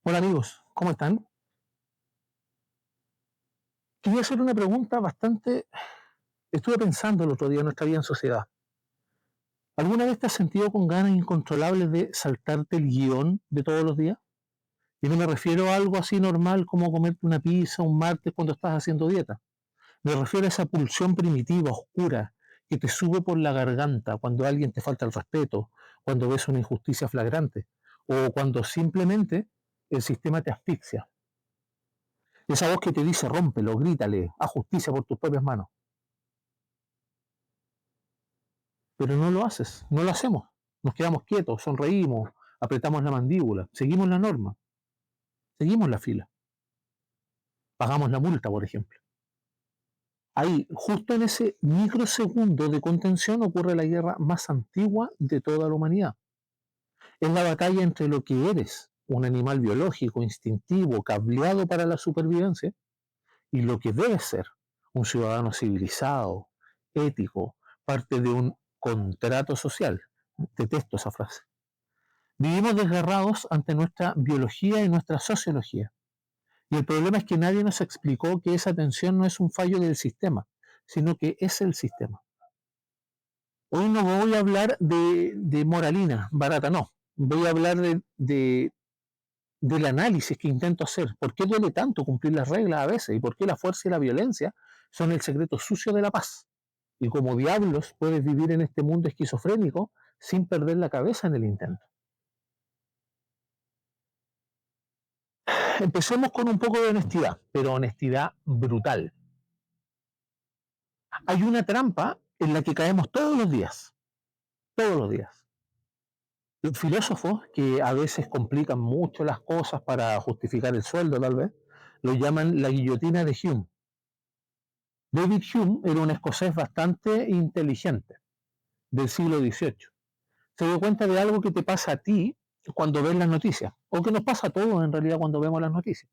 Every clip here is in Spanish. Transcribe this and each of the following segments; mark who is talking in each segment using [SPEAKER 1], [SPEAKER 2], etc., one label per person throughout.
[SPEAKER 1] Hola amigos, ¿cómo están? Quería hacer una pregunta bastante... Estuve pensando el otro día en nuestra vida en sociedad. ¿Alguna vez te has sentido con ganas incontrolables de saltarte el guión de todos los días? Y no me refiero a algo así normal como comerte una pizza un martes cuando estás haciendo dieta. Me refiero a esa pulsión primitiva, oscura, que te sube por la garganta cuando alguien te falta el respeto, cuando ves una injusticia flagrante, o cuando simplemente el sistema te asfixia. Esa voz que te dice rómpelo, grítale, haz justicia por tus propias manos. Pero no lo haces, no lo hacemos. Nos quedamos quietos, sonreímos, apretamos la mandíbula, seguimos la norma, seguimos la fila, pagamos la multa, por ejemplo. Ahí, justo en ese microsegundo de contención, ocurre la guerra más antigua de toda la humanidad. Es la batalla entre lo que eres, un animal biológico, instintivo, cableado para la supervivencia, y lo que debes ser, un ciudadano civilizado, ético, parte de un contrato social. Detesto esa frase. Vivimos desgarrados ante nuestra biología y nuestra sociología. Y el problema es que nadie nos explicó que esa tensión no es un fallo del sistema, sino que es el sistema. Hoy no voy a hablar de moralina barata, no. Voy a hablar del análisis que intento hacer. ¿Por qué duele tanto cumplir las reglas a veces? ¿Y por qué la fuerza y la violencia son el secreto sucio de la paz? Y como diablos puedes vivir en este mundo esquizofrénico sin perder la cabeza en el intento. Empecemos con un poco de honestidad, pero honestidad brutal. Hay una trampa en la que caemos todos los días. Los filósofos, que a veces complican mucho las cosas para justificar el sueldo, tal vez, lo llaman la guillotina de Hume. David Hume era un escocés bastante inteligente del siglo XVIII. Se dio cuenta de algo que te pasa a ti cuando ves las noticias, o que nos pasa a todos en realidad cuando vemos las noticias.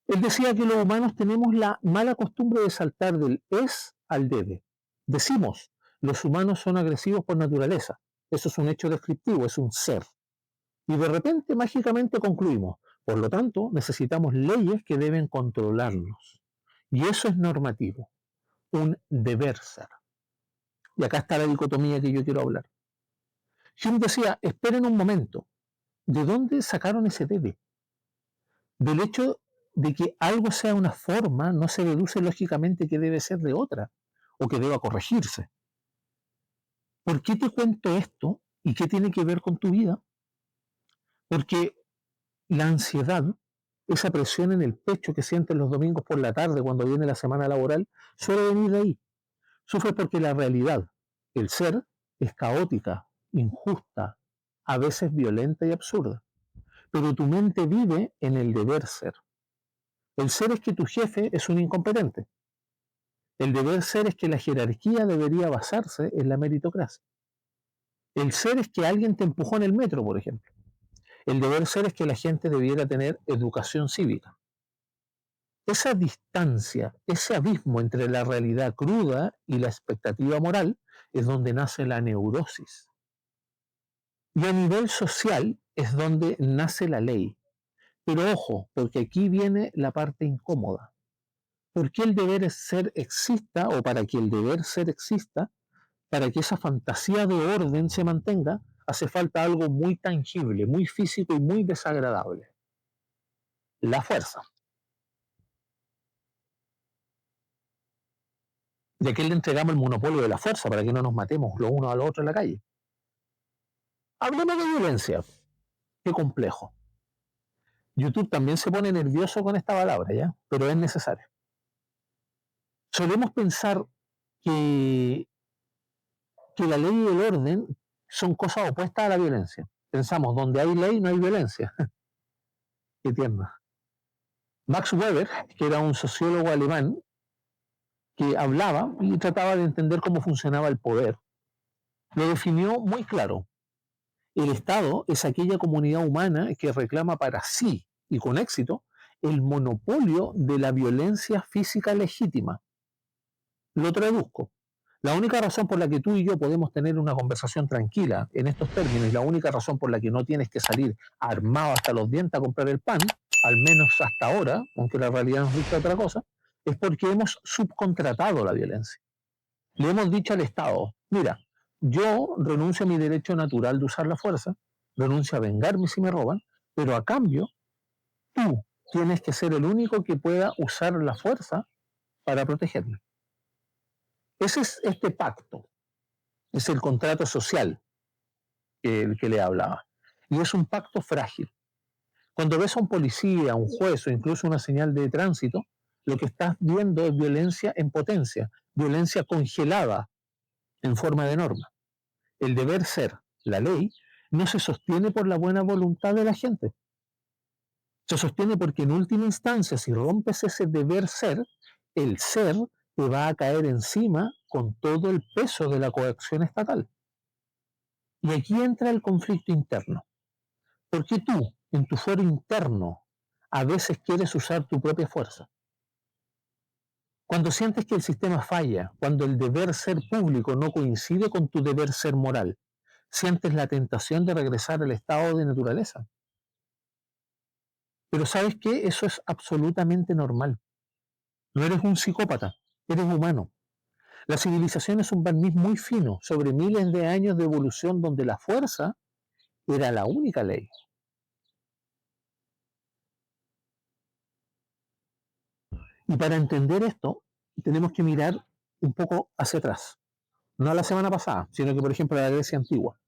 [SPEAKER 1] Él decía que los humanos tenemos la mala costumbre de saltar del es al debe. Decimos, los humanos son agresivos por naturaleza. Eso es un hecho descriptivo, es un ser. Y de repente, mágicamente concluimos. Por lo tanto, necesitamos leyes que deben controlarnos. Y eso es normativo, un deber ser. Y acá está la dicotomía que yo quiero hablar. Hume decía, esperen un momento. ¿De dónde sacaron ese debe? Del hecho de que algo sea una forma no se deduce lógicamente que debe ser de otra o que deba corregirse. ¿Por qué te cuento esto y qué tiene que ver con tu vida? Porque la ansiedad, esa presión en el pecho que sientes los domingos por la tarde cuando viene la semana laboral, suele venir de ahí. Sufres porque la realidad, el ser, es caótica, injusta, a veces violenta y absurda. Pero tu mente vive en el deber ser. El ser es que tu jefe es un incompetente. El deber ser es que la jerarquía debería basarse en la meritocracia. El ser es que alguien te empujó en el metro, por ejemplo. El deber ser es que la gente debiera tener educación cívica. Esa distancia, ese abismo entre la realidad cruda y la expectativa moral es donde nace la neurosis. Y a nivel social es donde nace la ley. Pero ojo, porque aquí viene la parte incómoda. ¿Por qué el deber ser exista o para que el deber ser exista? Para que esa fantasía de orden se mantenga, hace falta algo muy tangible, muy físico y muy desagradable. La fuerza. ¿De qué le entregamos el monopolio de la fuerza para que no nos matemos los unos a los otros en la calle? Hablemos de violencia. Qué complejo. YouTube también se pone nervioso con esta palabra, ¿ya? Pero es necesario. Solemos pensar que, que la ley y el orden son cosas opuestas a la violencia. Pensamos, donde hay ley no hay violencia. Qué tierna. Max Weber, que era un sociólogo alemán, que hablaba y trataba de entender cómo funcionaba el poder, lo definió muy claro. El Estado es aquella comunidad humana que reclama para sí, y con éxito, el monopolio de la violencia física legítima. Lo traduzco. La única razón por la que tú y yo podemos tener una conversación tranquila en estos términos y la única razón por la que no tienes que salir armado hasta los dientes a comprar el pan, al menos hasta ahora, aunque la realidad nos dicta otra cosa, es porque hemos subcontratado la violencia. Le hemos dicho al Estado, mira, yo renuncio a mi derecho natural de usar la fuerza, renuncio a vengarme si me roban, pero a cambio tú tienes que ser el único que pueda usar la fuerza para protegerme. Ese es este pacto, es el contrato social que le hablaba. Y es un pacto frágil. Cuando ves a un policía, a un juez o incluso una señal de tránsito, lo que estás viendo es violencia en potencia, violencia congelada en forma de norma. El deber ser, la ley, no se sostiene por la buena voluntad de la gente. Se sostiene porque en última instancia, si rompes ese deber ser, el ser te va a caer encima con todo el peso de la coacción estatal. Y aquí entra el conflicto interno. ¿Por qué tú, en tu fuero interno, a veces quieres usar tu propia fuerza? Cuando sientes que el sistema falla, cuando el deber ser público no coincide con tu deber ser moral, sientes la tentación de regresar al estado de naturaleza. Pero ¿sabes qué? Eso es absolutamente normal. No eres un psicópata, eres humano. La civilización es un barniz muy fino sobre miles de años de evolución donde la fuerza era la única ley. Y para entender esto, tenemos que mirar un poco hacia atrás. No a la semana pasada, sino que, por ejemplo, a la Grecia antigua.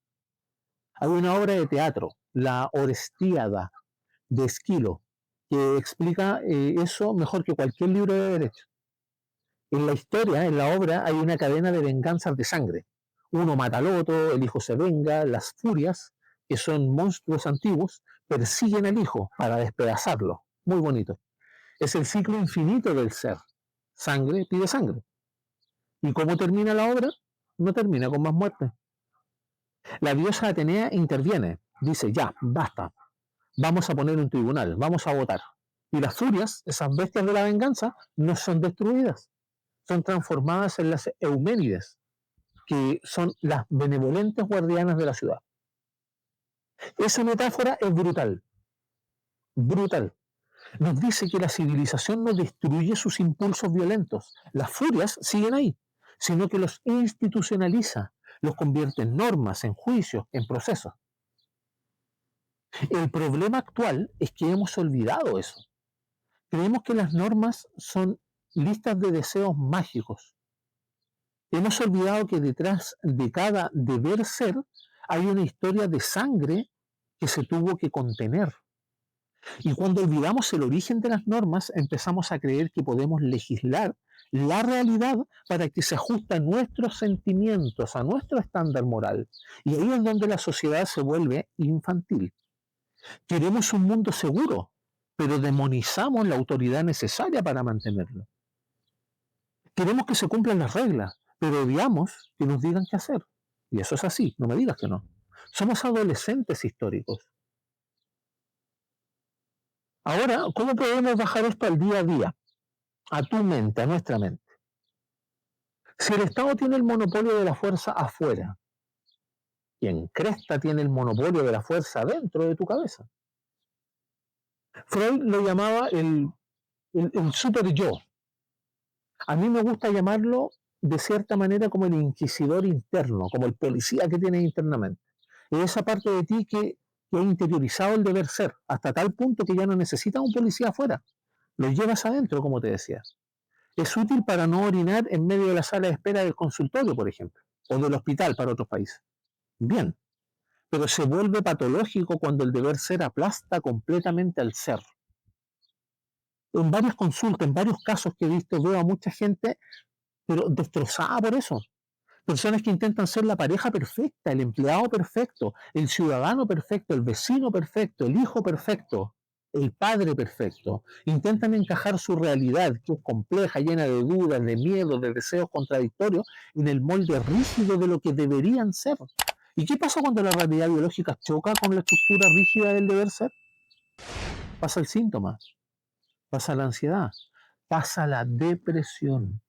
[SPEAKER 1] Hay una obra de teatro, la Orestíada, de Esquilo, que explica eso mejor que cualquier libro de derecho. En la historia, en la obra, hay una cadena de venganzas de sangre. Uno mata al otro, el hijo se venga, las furias, que son monstruos antiguos, persiguen al hijo para despedazarlo. Muy bonito. Es el ciclo infinito del ser. Sangre pide sangre. ¿Y cómo termina la obra? No termina con más muertes. La diosa Atenea interviene, dice, ya, basta, vamos a poner un tribunal, vamos a votar. Y las furias, esas bestias de la venganza, no son destruidas, son transformadas en las Euménides, que son las benevolentes guardianas de la ciudad. Esa metáfora es brutal, brutal. Nos dice que la civilización no destruye sus impulsos violentos, las furias siguen ahí, sino que los institucionaliza, los convierte en normas, en juicios, en procesos. El problema actual es que hemos olvidado eso. Creemos que las normas son listas de deseos mágicos. Hemos olvidado que detrás de cada deber ser hay una historia de sangre que se tuvo que contener. Y cuando olvidamos el origen de las normas, empezamos a creer que podemos legislar la realidad para que se ajuste a nuestros sentimientos, a nuestro estándar moral. Y ahí es donde la sociedad se vuelve infantil. Queremos un mundo seguro, pero demonizamos la autoridad necesaria para mantenerlo. Queremos que se cumplan las reglas, pero odiamos que nos digan qué hacer. Y eso es así, no me digas que no. Somos adolescentes históricos. Ahora, ¿cómo podemos bajar esto al día a día? A tu mente, a nuestra mente. Si el Estado tiene el monopolio de la fuerza afuera, ¿quién cresta tiene el monopolio de la fuerza dentro de tu cabeza? Freud lo llamaba el super yo. A mí me gusta llamarlo de cierta manera como el inquisidor interno, como el policía que tienes internamente. Es esa parte de ti que ha interiorizado el deber ser, hasta tal punto que ya no necesitas un policía afuera. Lo llevas adentro, como te decía. Es útil para no orinar en medio de la sala de espera del consultorio, por ejemplo, o del hospital para otros países. Bien, pero se vuelve patológico cuando el deber ser aplasta completamente al ser. En varias consultas, en varios casos que he visto, veo a mucha gente pero destrozada por eso. Personas que intentan ser la pareja perfecta, el empleado perfecto, el ciudadano perfecto, el vecino perfecto, el hijo perfecto, el padre perfecto. Intentan encajar su realidad, que es compleja, llena de dudas, de miedos, de deseos contradictorios, en el molde rígido de lo que deberían ser. ¿Y qué pasa cuando la realidad biológica choca con la estructura rígida del deber ser? Pasa el síntoma, pasa la ansiedad, pasa la depresión.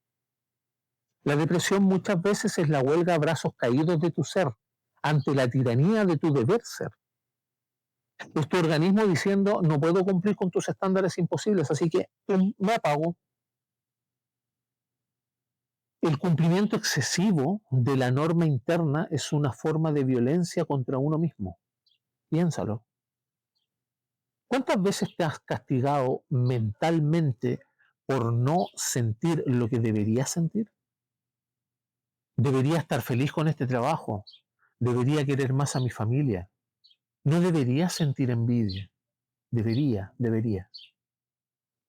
[SPEAKER 1] La depresión muchas veces es la huelga a brazos caídos de tu ser ante la tiranía de tu deber ser. Es tu organismo diciendo, no puedo cumplir con tus estándares imposibles, así que me apago. El cumplimiento excesivo de la norma interna es una forma de violencia contra uno mismo. Piénsalo. ¿Cuántas veces te has castigado mentalmente por no sentir lo que deberías sentir? Debería estar feliz con este trabajo. Debería querer más a mi familia. No debería sentir envidia. Debería.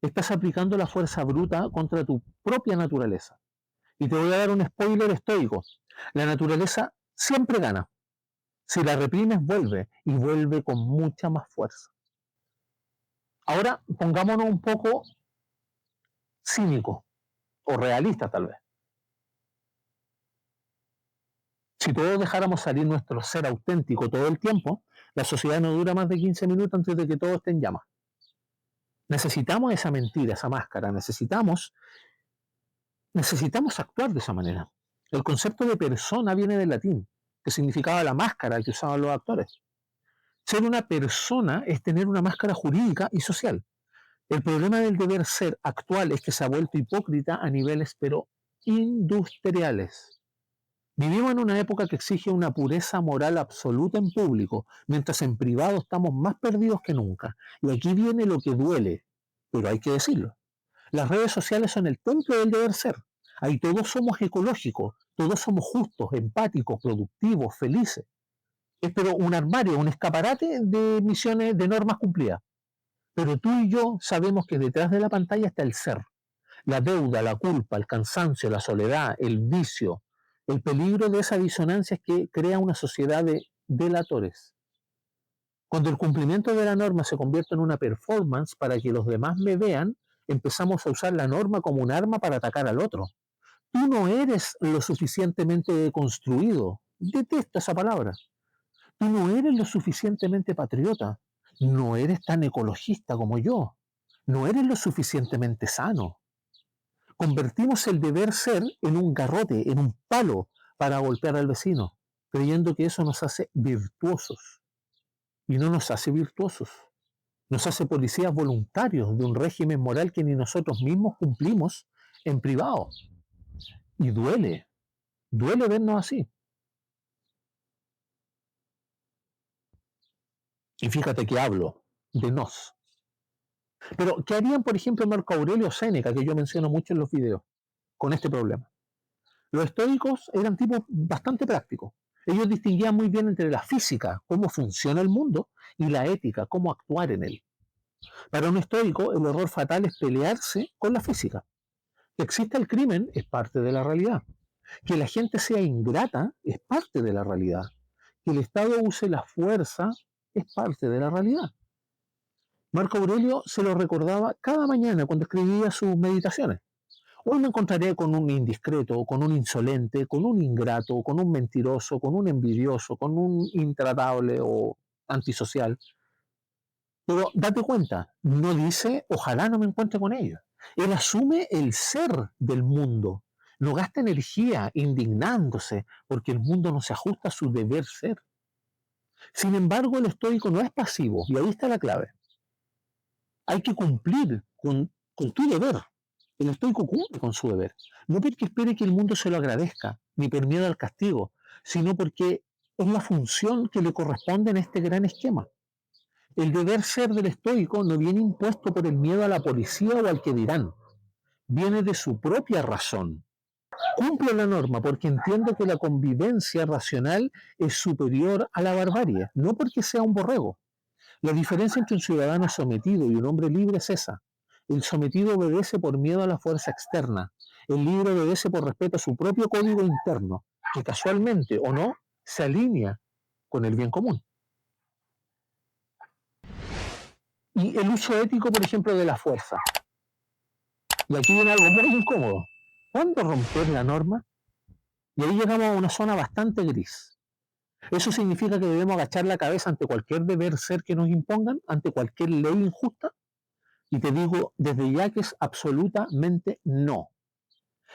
[SPEAKER 1] Estás aplicando la fuerza bruta contra tu propia naturaleza. Y te voy a dar un spoiler estoico. La naturaleza siempre gana. Si la reprimes, vuelve. Y vuelve con mucha más fuerza. Ahora, pongámonos un poco cínicos. O realistas, tal vez. Si todos dejáramos salir nuestro ser auténtico todo el tiempo, la sociedad no dura más de 15 minutos antes de que todo esté en llamas. Necesitamos esa mentira, esa máscara, necesitamos actuar de esa manera. El concepto de persona viene del latín, que significaba la máscara que usaban los actores. Ser una persona es tener una máscara jurídica y social. El problema del deber ser actual es que se ha vuelto hipócrita a niveles pero industriales. Vivimos en una época que exige una pureza moral absoluta en público, mientras en privado estamos más perdidos que nunca. Y aquí viene lo que duele, pero hay que decirlo. Las redes sociales son el templo del deber ser. Ahí todos somos ecológicos, todos somos justos, empáticos, productivos, felices. Es pero un armario, un escaparate de misiones, de normas cumplidas. Pero tú y yo sabemos que detrás de la pantalla está el ser. La deuda, la culpa, el cansancio, la soledad, el vicio, el peligro de esa disonancia es que crea una sociedad de delatores. Cuando el cumplimiento de la norma se convierte en una performance para que los demás me vean, empezamos a usar la norma como un arma para atacar al otro. Tú no eres lo suficientemente construido. Detesto esa palabra. Tú no eres lo suficientemente patriota. No eres tan ecologista como yo. No eres lo suficientemente sano. Convertimos el deber ser en un garrote, en un palo para golpear al vecino, creyendo que eso nos hace virtuosos. Y no nos hace virtuosos. Nos hace policías voluntarios de un régimen moral que ni nosotros mismos cumplimos en privado. Y duele vernos así. Y fíjate que hablo de nos. Pero, ¿qué harían, por ejemplo, Marco Aurelio o Séneca, que yo menciono mucho en los videos, con este problema? Los estoicos eran tipos bastante prácticos. Ellos distinguían muy bien entre la física, cómo funciona el mundo, y la ética, cómo actuar en él. Para un estoico, el error fatal es pelearse con la física. Que exista el crimen es parte de la realidad. Que la gente sea ingrata es parte de la realidad. Que el Estado use la fuerza es parte de la realidad. Marco Aurelio se lo recordaba cada mañana cuando escribía sus meditaciones. Hoy me encontraré con un indiscreto, con un insolente, con un ingrato, con un mentiroso, con un envidioso, con un intratable o antisocial. Pero date cuenta, no dice, ojalá no me encuentre con ellos. Él asume el ser del mundo. No gasta energía indignándose porque el mundo no se ajusta a su deber ser. Sin embargo, el estoico no es pasivo, y ahí está la clave. Hay que cumplir con tu deber. El estoico cumple con su deber. No porque espere que el mundo se lo agradezca, ni por miedo al castigo, sino porque es la función que le corresponde en este gran esquema. El deber ser del estoico no viene impuesto por el miedo a la policía o al que dirán. Viene de su propia razón. Cumple la norma porque entiende que la convivencia racional es superior a la barbarie, no porque sea un borrego. La diferencia entre un ciudadano sometido y un hombre libre es esa. El sometido obedece por miedo a la fuerza externa. El libre obedece por respeto a su propio código interno, que casualmente o no se alinea con el bien común. Y el uso ético, por ejemplo, de la fuerza. Y aquí viene algo muy incómodo. ¿Cuándo romper la norma? Y ahí llegamos a una zona bastante gris. ¿Eso significa que debemos agachar la cabeza ante cualquier deber ser que nos impongan, ante cualquier ley injusta? Y te digo desde ya que es absolutamente no.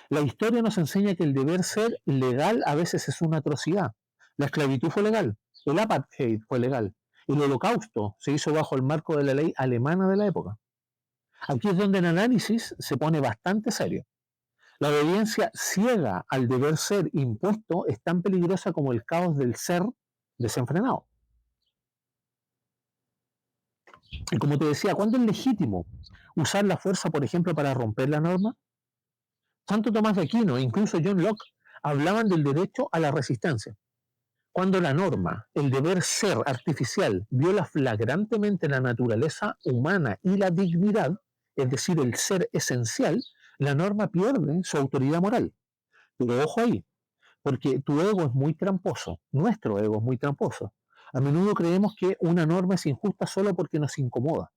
[SPEAKER 1] La historia nos enseña que el deber ser legal a veces es una atrocidad. La esclavitud fue legal, el apartheid fue legal, el holocausto se hizo bajo el marco de la ley alemana de la época. Aquí es donde el análisis se pone bastante serio. La obediencia ciega al deber ser impuesto es tan peligrosa como el caos del ser desenfrenado. Y como te decía, ¿cuándo es legítimo usar la fuerza, por ejemplo, para romper la norma? Santo Tomás de Aquino e incluso John Locke hablaban del derecho a la resistencia. Cuando la norma, el deber ser artificial, viola flagrantemente la naturaleza humana y la dignidad, es decir, el ser esencial, la norma pierde su autoridad moral. Pero ojo ahí, porque tu ego es muy tramposo, nuestro ego es muy tramposo. A menudo creemos que una norma es injusta solo porque nos incomoda.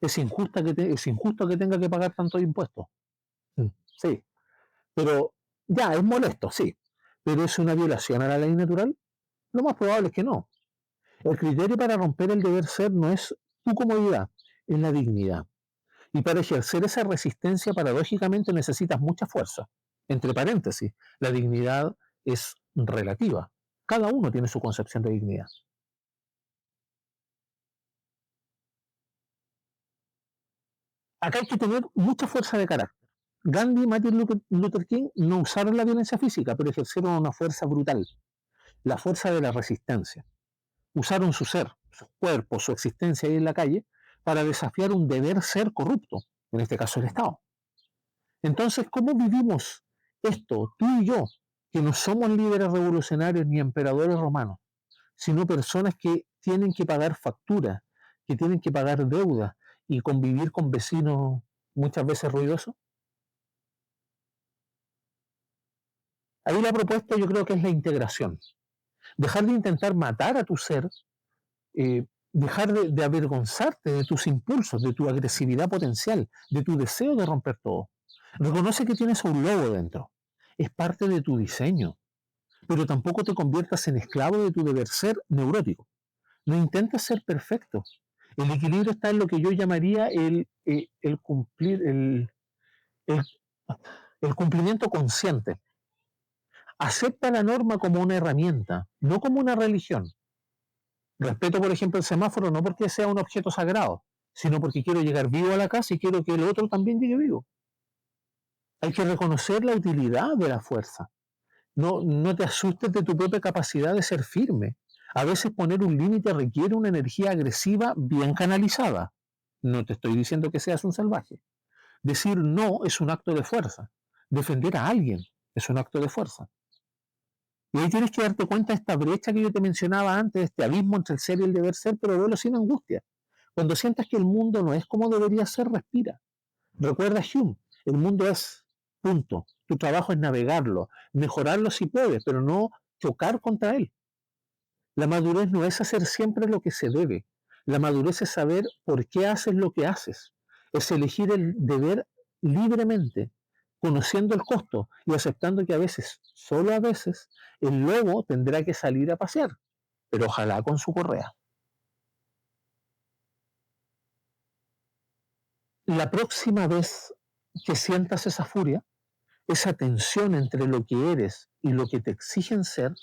[SPEAKER 1] Es injusto que tenga que pagar tantos impuestos. Sí, pero ya, es molesto, sí. Pero ¿es una violación a la ley natural? Lo más probable es que no. El criterio para romper el deber ser no es tu comodidad, es la dignidad. Y para ejercer esa resistencia, paradójicamente, necesitas mucha fuerza. Entre paréntesis, la dignidad es relativa. Cada uno tiene su concepción de dignidad. Acá hay que tener mucha fuerza de carácter. Gandhi y Martin Luther King no usaron la violencia física, pero ejercieron una fuerza brutal, la fuerza de la resistencia. Usaron su ser, su cuerpo, su existencia ahí en la calle, para desafiar un deber ser corrupto, en este caso el Estado. Entonces, ¿cómo vivimos esto, tú y yo, que no somos líderes revolucionarios ni emperadores romanos, sino personas que tienen que pagar facturas, que tienen que pagar deudas y convivir con vecinos muchas veces ruidosos? Ahí la propuesta yo creo que es la integración. Dejar de intentar matar a tu ser, dejar de avergonzarte de tus impulsos, de tu agresividad potencial, de tu deseo de romper todo. Reconoce que tienes un lobo dentro. Es parte de tu diseño. Pero tampoco te conviertas en esclavo de tu deber ser neurótico. No intentes ser perfecto. El equilibrio está en lo que yo llamaría el cumplir, el, el cumplimiento consciente. Acepta la norma como una herramienta, no como una religión. Respeto, por ejemplo, el semáforo no porque sea un objeto sagrado, sino porque quiero llegar vivo a la casa y quiero que el otro también llegue vivo. Hay que reconocer la utilidad de la fuerza. No te asustes de tu propia capacidad de ser firme. A veces poner un límite requiere una energía agresiva bien canalizada. No te estoy diciendo que seas un salvaje. Decir no es un acto de fuerza. Defender a alguien es un acto de fuerza. Y ahí tienes que darte cuenta de esta brecha que yo te mencionaba antes, este abismo entre el ser y el deber ser, pero velo sin angustia. Cuando sientas que el mundo no es como debería ser, respira. Recuerda Hume, el mundo es, punto. Tu trabajo es navegarlo, mejorarlo si puedes, pero no chocar contra él. La madurez no es hacer siempre lo que se debe. La madurez es saber por qué haces lo que haces. Es elegir el deber libremente, conociendo el costo y aceptando que a veces, solo a veces, el lobo tendrá que salir a pasear, pero ojalá con su correa. La próxima vez que sientas esa furia, esa tensión entre lo que eres y lo que te exigen ser,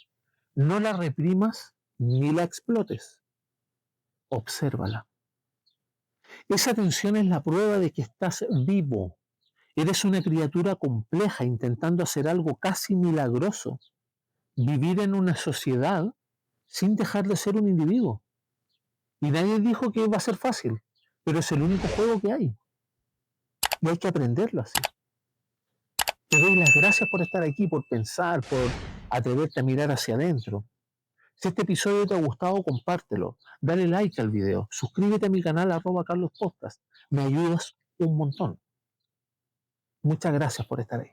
[SPEAKER 1] no la reprimas ni la explotes. Obsérvala. Esa tensión es la prueba de que estás vivo. Eres una criatura compleja intentando hacer algo casi milagroso. Vivir en una sociedad sin dejar de ser un individuo. Y nadie dijo que va a ser fácil, pero es el único juego que hay. Y hay que aprenderlo así. Te doy las gracias por estar aquí, por pensar, por atreverte a mirar hacia adentro. Si este episodio te ha gustado, compártelo. Dale like al video. Suscríbete a mi canal @CarlosPodcast. Me ayudas un montón. Muchas gracias por estar ahí.